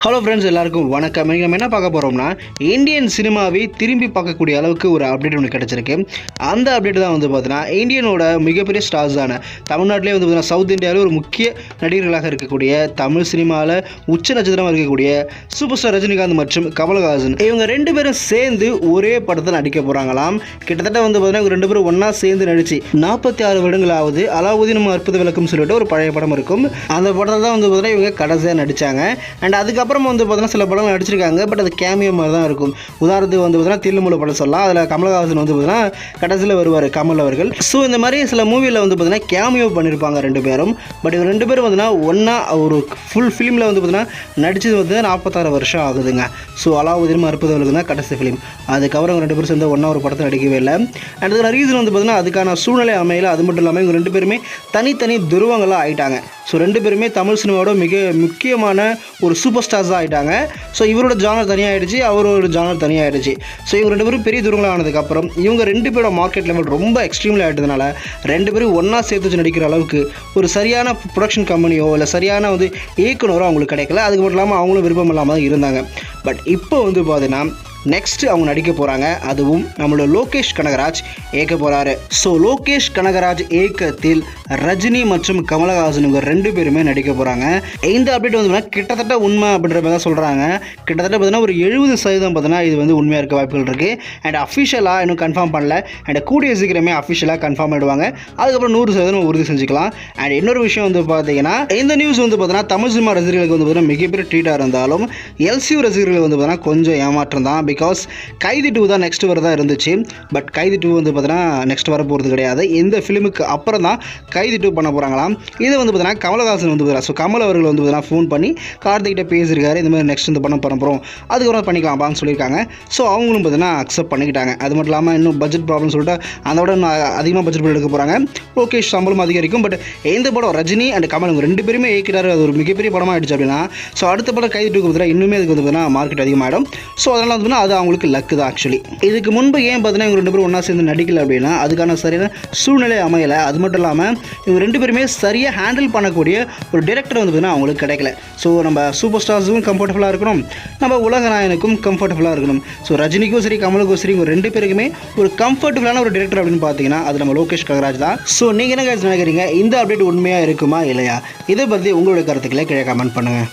Hello friends, எல்லாருக்கும் வணக்கம். இன்றைக்கி நம்ம என்ன பார்க்க போகிறோம்னா, இந்தியன் சினிமாவை திரும்பி பார்க்கக்கூடிய அளவுக்கு ஒரு அப்டேட் ஒன்று கிடச்சிருக்கு. அந்த அப்டேட் தான் வந்து பார்த்தீங்கன்னா, இந்தியனோட மிகப்பெரிய ஸ்டார்ஸான தமிழ்நாட்டிலே வந்து பார்த்தீங்கன்னா சவுத் இந்தியாவில் ஒரு முக்கிய நடிகர்களாக இருக்கக்கூடிய தமிழ் சினிமாவில் உச்ச நட்சத்திரமாக இருக்கக்கூடிய சூப்பர் ஸ்டார் ரஜினிகாந்த் மற்றும் கமலஹாசன் இவங்க ரெண்டு பேரும் சேர்ந்து ஒரே படத்தில் நடிக்க போகிறாங்களாம். கிட்டத்தட்ட வந்து பார்த்தீங்கன்னா இவங்க ரெண்டு பேரும் ஒன்றா சேர்ந்து நடிச்சு 46 வருடங்களாவது அலாவுதீன் அற்புத விளக்கம் சொல்லிட்டு ஒரு பழைய படம் இருக்கும். அந்த படத்தில் தான் வந்து பார்த்தீங்கன்னா இவங்க கடைசியாக நடித்தாங்க. அண்ட் அதுக்கப்புறம் வந்து பார்த்தீங்கன்னா சில படங்கள் நடிச்சிருக்காங்க. பட் அது கேமியோ மாதிரி தான் இருக்கும். உதாரணத்துக்கு வந்து பார்த்தீங்கன்னா தில்லுமுள்ள படம் சொல்லலாம். அதில் கமலஹாசன் வந்து பார்த்தீங்கன்னா கடைசியில் வருவார் கமல் அவர்கள். ஸோ இந்த மாதிரி சில மூவியில் வந்து பார்த்தீங்கன்னா கேமியோ பண்ணியிருப்பாங்க ரெண்டு பேரும். பட் இவங்க ரெண்டு பேரும் பார்த்தீங்கன்னா ஒன்றா ஒரு ஃபுல் ஃபிலிமில் வந்து பார்த்தீங்கன்னா நடிச்சது வந்து 46 வருஷம் ஆகுதுங்க. ஸோ அலாவுதீன் அற்புத விளக்கம் தான் கடைசி ஃபிலிம். அதுக்கப்புறம் இவங்க ரெண்டு பேரும் சேர்ந்து ஒன்றா ஒரு படத்தை நடிக்கவே இல்லை. அண்ட் அதுக்கான ரீசன் வந்து பார்த்தீங்கன்னா அதுக்கான சூழ்நிலை அமையல. அது மட்டும் இல்லாமல் இவங்க ரெண்டு பேருமே தனித்தனி துருவங்களாக ஆயிட்டாங்க. ஸோ ரெண்டு பேருமே தமிழ் சினிமாவோட மிக முக்கியமான ஒரு சூப்பர் ஸ்டார்ஸ் தான் ஆகிட்டாங்க. ஸோ இவரோட ஜானர் தனியாகிடுச்சு, அவரோட ஜானர் தனியாகிடுச்சு. ஸோ இவங்க ரெண்டு பேரும் பெரிய தூரங்களாக ஆனதுக்கப்புறம் இவங்க ரெண்டு பேரோட மார்க்கெட் லெவல் ரொம்ப எக்ஸ்ட்ரீமில் ஆகிட்டதுனால ரெண்டு பேரும் ஒன்றா சேர்த்து வச்சு நடிக்கிற அளவுக்கு ஒரு சரியான ப்ரொடக்ஷன் கம்பெனியோ இல்லை சரியான வந்து இயக்குனரோ அவங்களுக்கு கிடைக்கல. அதுக்கு மட்டும் இல்லாமல் அவங்களும் விருப்பம் இல்லாமல் தான் இருந்தாங்க. பட் இப்போ வந்து பார்த்தீங்கன்னா நெக்ஸ்ட்டு அவங்க நடிக்க போகிறாங்க. அதுவும் நம்மளோட லோகேஷ் கனகராஜ் இயக்க போகிறாரு. ஸோ லோகேஷ் கனகராஜ் இயக்கத்தில் ரஜினி மற்றும் கமலஹாசன் இவங்க ரெண்டு பேருமே நடிக்க போகிறாங்க. இந்த அப்டேட் வந்து கிட்டத்தட்ட உண்மை அப்படின்ற மாதிரி தான் சொல்கிறாங்க. கிட்டத்தட்ட பார்த்தீங்கன்னா ஒரு 70% பார்த்தீங்கன்னா இது வந்து உண்மையாக இருக்க வாய்ப்புகள் இருக்குது. அண்ட் அஃபிஷியலாக இன்னும் கன்ஃபார்ம் பண்ணல. அண்ட் கூடிய சீக்கிரமே அஃபிஷியலாக கன்ஃபார்ம் பண்ணிடுவாங்க. அதுக்கப்புறம் 100% உறுதி செஞ்சுக்கலாம். அண்ட் இன்னொரு விஷயம் வந்து பார்த்தீங்கன்னா இந்த நியூஸ் வந்து பார்த்தீங்கன்னா தமிழ் சினிமா ரசிகர்களுக்கு வந்து பார்த்தீங்கன்னா மிகப்பெரிய ட்ரீட்டாக இருந்தாலும் எல்சியூ ரசிகர்கள் வந்து பார்த்தீங்கன்னா கொஞ்சம் ஏமாற்றம் தான். பிகாஸ் கைதி 2 தான் நெக்ஸ்ட் வரதா இருந்துச்சு. பட் கைதி 2 வந்து பார்த்தீங்கன்னா நெக்ஸ்ட் வர போகிறது கிடையாது. இந்த ஃபிலிமுக்கு அப்புறம் தான் கைதி 2 பண்ண போகிறாங்களாம். இது வந்து பார்த்தீங்கன்னா கமலஹாசன் வந்து பார்த்தீங்கன்னா ஸோ கமல் அவர்கள் வந்து பார்த்தீங்கன்னா ஃபோன் பண்ணி கார்த்திகிட்ட பேசியிருக்காரு. இந்த மாதிரி நெக்ஸ்ட் இந்த படம் பண்ண போகிறோம், அதுக்கப்புறம் பண்ணிக்கலாம்பான்னு சொல்லியிருக்காங்க. ஸோ அவங்களும் பார்த்தீங்கன்னா அக்செப்ட் பண்ணிக்கிட்டாங்க. அது மட்டும் இல்லாமல் இன்னும் பட்ஜெட் ப்ராப்ளம் சொல்லிட்டு அதோட அதிகமாக பட்ஜெட் எடுக்க போகிறாங்க. லோகேஷ் சம்பளம் அதிகரிக்கும். பட் இந்த படம் ரஜினி அண்ட் கமல் இவங்க ரெண்டு பேருமே இயக்கிறாரு. அது ஒரு மிகப்பெரிய படமாக ஆயிடுச்சு அப்படின்னா ஸோ அடுத்த படம் கைதி 2 பார்த்தீங்கன்னா இன்னுமே அதுக்கு வந்து பார்த்தீங்கன்னா மார்க்கெட் அதிகமாகிடும். ஸோ அதனால் வந்து அது அவங்களுக்கு லக்கு தான் ஆக்சுவலி. இதுக்கு முன்பு ஏன் பார்த்தீங்கன்னா இவங்க ரெண்டு பேரும் ஒன்றா சேர்ந்து நடிக்கல அப்படின்னா அதுக்கான சரியான சூழ்நிலை அமையலை. அது மட்டும் இல்லாமல் இவங்க ரெண்டு பேருமே சரியாக ஹேண்டில் பண்ணக்கூடிய ஒரு டைரக்டர் வந்து பார்த்தீங்கன்னா அவங்களுக்கு கிடைக்கல. ஸோ நம்ம சூப்பர் ஸ்டார்ஸுக்கும் கம்ஃபர்டபுளாக இருக்கணும், நம்ம உலக நாயனுக்கும் கம்ஃபர்டபுளாக இருக்கணும். ஸோ ரஜினிக்கும் சரி கமலுக்கும் சரி இவங்க ரெண்டு பேருக்குமே ஒரு கம்ஃபர்டபுளான ஒரு டைரக்டர் அப்படின்னு பார்த்தீங்கன்னா அது நம்ம லோகேஷ் கனகராஜ் தான். ஸோ நீங்கள் என்ன நினைக்கிறீங்க? இந்த அப்டேட் உண்மையாக இருக்குமா இல்லையா? இதை பற்றி உங்களுடைய கருத்துக்களை கீழே கமெண்ட் பண்ணுங்கள்.